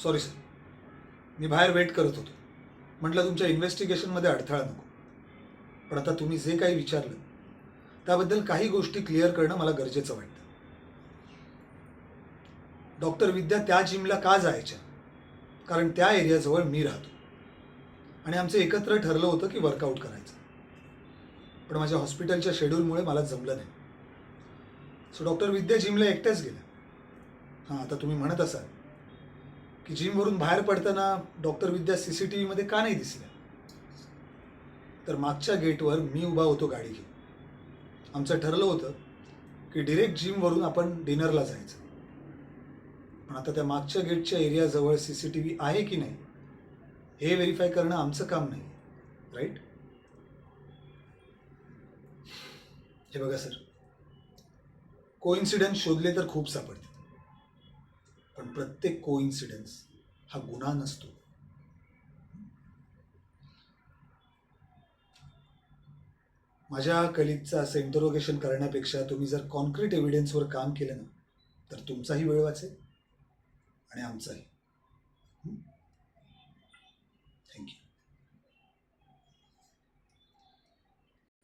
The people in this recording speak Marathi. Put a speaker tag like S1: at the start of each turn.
S1: सॉरी सर, मी बाहेर वेट करत होतो. म्हटलं तुमच्या इन्व्हेस्टिगेशनमध्ये अडथळा नको. पण आता तुम्ही जे काही विचारलं त्याबद्दल काही गोष्टी क्लिअर करणं मला गरजेचं वाटतं. डॉक्टर विद्या त्या जिमला का जायच्या? कारण त्या एरियाजवळ मी राहतो आणि आमचं एकत्र ठरलं होतं की वर्कआउट करायचं. पण माझ्या हॉस्पिटलच्या शेड्यूलमुळे मला जमलं नाही. सो डॉक्टर विद्या जिमला एकट्याच गेल्या. हां, आता तुम्ही म्हणत असाल की जिमवरून बाहेर पडताना डॉक्टर विद्या CCTVमध्ये का नाही दिसल्या? तर मागच्या गेटवर मी उभा होतो गाडी घेऊन. आमचं ठरलं होतं की डिरेक्ट जिमवरून आपण डिनरला जायचं. पण आता त्या मागच्या गेटच्या एरियाजवळ CCTV आहे की नाही हे व्हेरीफाय करणं आमचं काम नाही, राईट? हे बघा सर, कोइन्सिडन्स शोधले तर खूप सापडतील, पण प्रत्येक कोइन्सिडन्स हा गुन्हा नसतो. माझ्या कलिगचं असं इंटरोगेशन करण्यापेक्षा तुम्ही जर कॉन्क्रीट एव्हिडन्सवर काम केलं ना तर तुमचाही वेळ वाचेल आणि आमचाही.